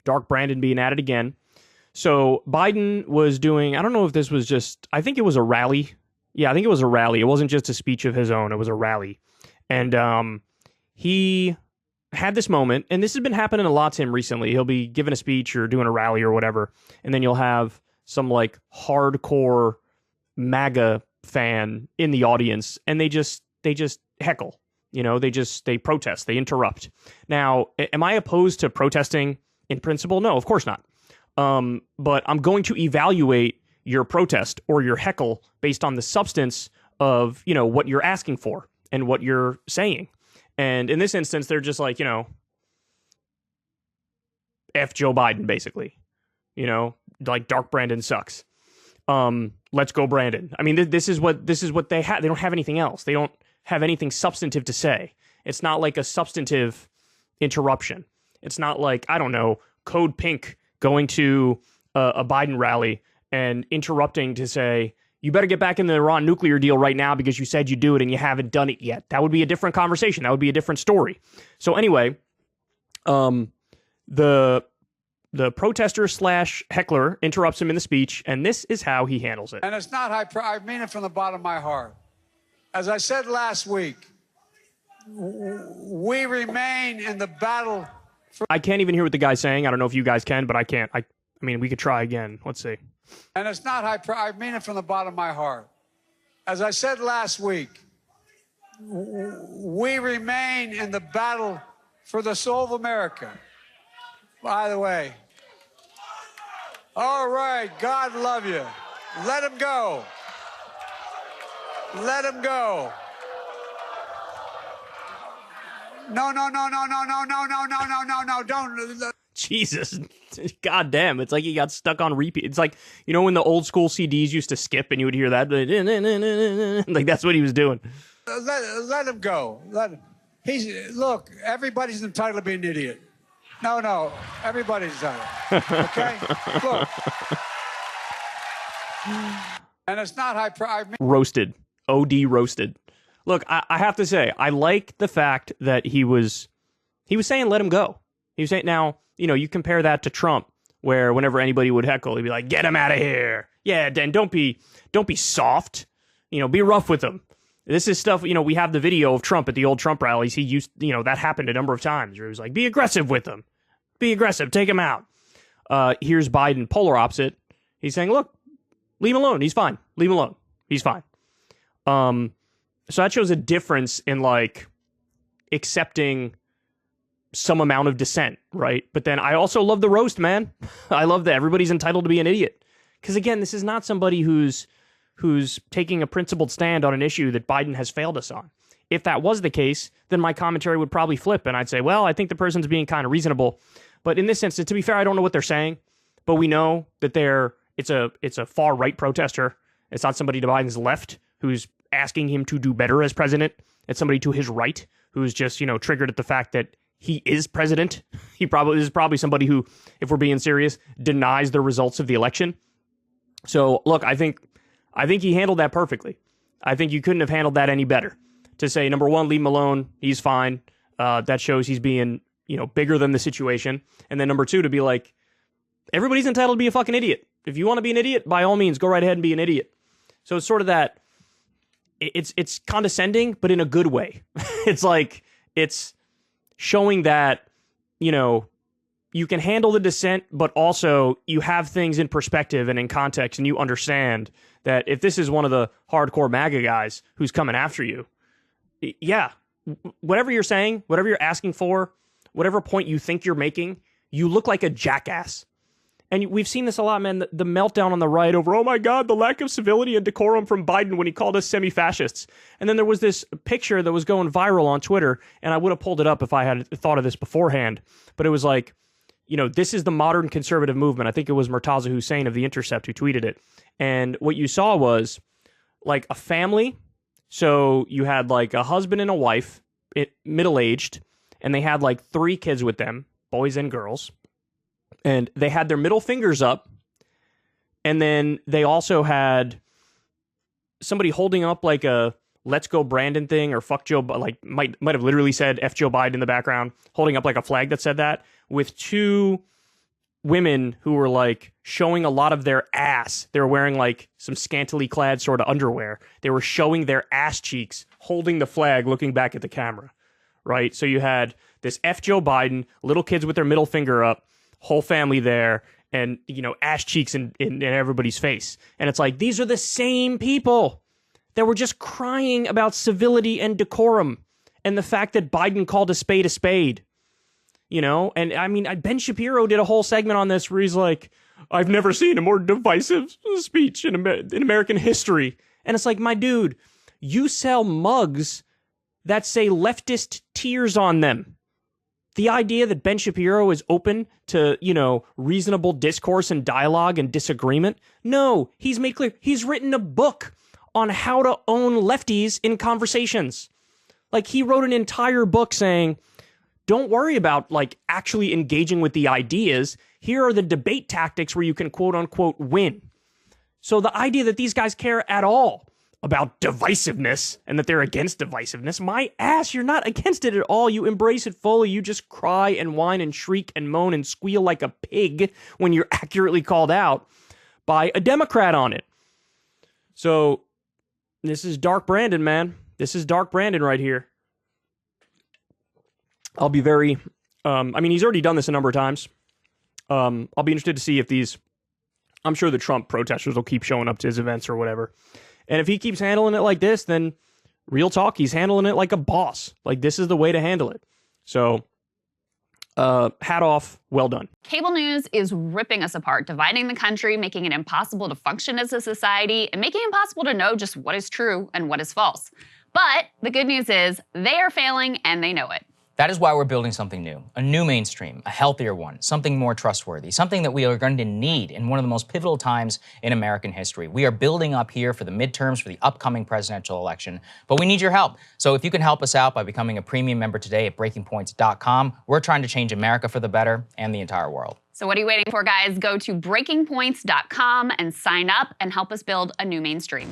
Dark Brandon being at it again. So Biden was doing, I don't know if this was just, I think it was a rally. Yeah, I think it was a rally. It wasn't just a speech of his own. It was a rally. And he had this moment, and this has been happening a lot to him recently. He'll be giving a speech or doing a rally or whatever, and then you'll have some like hardcore MAGA fan in the audience, and they just heckle. You know, they protest, they interrupt. Now, am I opposed to protesting in principle? No, of course not. But I'm going to evaluate your protest or your heckle based on the substance of, you know, what you're asking for and what you're saying. And in this instance, they're just like, you know, F Joe Biden, basically. You know, like Dark Brandon sucks. Let's go Brandon. I mean, this is what they have. They don't have anything else. They don't have anything substantive to say. It's not like a substantive interruption. It's not like, I don't know, Code Pink going to a Biden rally and interrupting to say, you better get back in the Iran nuclear deal right now because you said you do it and you haven't done it yet. That would be a different conversation. That would be a different story. So anyway, the protester / heckler interrupts him in the speech, and this is how he handles it. And it's not I mean it from the bottom of my heart. As I said last week, we remain in the battle for... I can't even hear what the guy's saying. I don't know if you guys can, but I can't. I mean, we could try again. Let's see. And it's not I mean it from the bottom of my heart. As I said last week, we remain in the battle for the soul of America. By the way, all right, God love you. Let him go. Let him go. No, don't. Jesus. God damn. It's like he got stuck on repeat. It's like, you know, when the old school CDs used to skip and you would hear that? Like, that's what he was doing. Let him go. Look, everybody's entitled to be an idiot. No, everybody's entitled. Okay? Look. And it's not roasted. OD roasted. Look, I have to say, I like the fact that he was saying let him go. He was saying, now, you know, you compare that to Trump, where whenever anybody would heckle, he'd be like, get him out of here. Yeah, Dan, don't be soft. You know, be rough with him. This is stuff, you know, we have the video of Trump at the old Trump rallies. He used, you know, that happened a number of times where he was like, be aggressive with him. Be aggressive. Take him out. Here's Biden, polar opposite. He's saying, look, leave him alone. He's fine. Leave him alone. He's fine. So that shows a difference in, like, accepting some amount of dissent, right? But then I also love the roast, man. I love that everybody's entitled to be an idiot. Because, again, this is not somebody who's taking a principled stand on an issue that Biden has failed us on. If that was the case, then my commentary would probably flip, and I'd say, well, I think the person's being kind of reasonable. But in this instance, to be fair, I don't know what they're saying, but we know that it's a far-right protester. It's not somebody to Biden's left who's asking him to do better as president. It's somebody to his right who's just, you know, triggered at the fact that he is president. This is probably somebody who, if we're being serious, denies the results of the election. So, look, I think he handled that perfectly. I think you couldn't have handled that any better. To say, number one, leave him alone. He's fine. That shows he's being, you know, bigger than the situation. And then number two, to be like, everybody's entitled to be a fucking idiot. If you want to be an idiot, by all means, go right ahead and be an idiot. So it's sort of that, it's condescending, but in a good way. It's like, it's showing that, you know, you can handle the dissent, but also you have things in perspective and in context, and you understand that if this is one of the hardcore MAGA guys who's coming after you, yeah, whatever you're saying, whatever you're asking for, whatever point you think you're making, you look like a jackass. And we've seen this a lot, man, the meltdown on the right over, oh my God, the lack of civility and decorum from Biden when he called us semi-fascists. And then there was this picture that was going viral on Twitter, and I would have pulled it up if I had thought of this beforehand. But it was like, you know, this is the modern conservative movement. I think it was Murtaza Hussein of The Intercept who tweeted it. And what you saw was like a family. So you had like a husband and a wife, middle-aged, and they had like 3 kids with them, boys and girls. And they had their middle fingers up. And then they also had somebody holding up like a let's go Brandon thing or fuck Joe, like might have literally said F Joe Biden in the background, holding up like a flag that said that with 2 women who were like showing a lot of their ass. They were wearing like some scantily clad sort of underwear. They were showing their ass cheeks, holding the flag, looking back at the camera, right? So you had this F Joe Biden, little kids with their middle finger up, whole family there, and, you know, ass cheeks in everybody's face. And it's like, these are the same people that were just crying about civility and decorum and the fact that Biden called a spade a spade. You know, and I mean, Ben Shapiro did a whole segment on this where he's like, I've never seen a more divisive speech in American history. And it's like, my dude, you sell mugs that say leftist tears on them. The idea that Ben Shapiro is open to, you know, reasonable discourse and dialogue and disagreement. No, he's made clear. He's written a book on how to own lefties in conversations. Like, he wrote an entire book saying, don't worry about, like, actually engaging with the ideas. Here are the debate tactics where you can, quote unquote, win. So the idea that these guys care at all about divisiveness and that they're against divisiveness, my ass, you're not against it at all. You embrace it fully. You just cry and whine and shriek and moan and squeal like a pig when you're accurately called out by a Democrat on it. So this is Dark Brandon, man. This is Dark Brandon right here. I'll be very, I mean, he's already done this a number of times. I'll be interested to see if these, I'm sure the Trump protesters will keep showing up to his events or whatever. And if he keeps handling it like this, then real talk, he's handling it like a boss. Like, this is the way to handle it. So, hat off, well done. Cable news is ripping us apart, dividing the country, making it impossible to function as a society, and making it impossible to know just what is true and what is false. But the good news is they are failing and they know it. That is why we're building something new, a new mainstream, a healthier one, something more trustworthy, something that we are going to need in one of the most pivotal times in American history. We are building up here for the midterms, for the upcoming presidential election, but we need your help. So if you can help us out by becoming a premium member today at breakingpoints.com, we're trying to change America for the better and the entire world. So what are you waiting for, guys? Go to breakingpoints.com and sign up and help us build a new mainstream.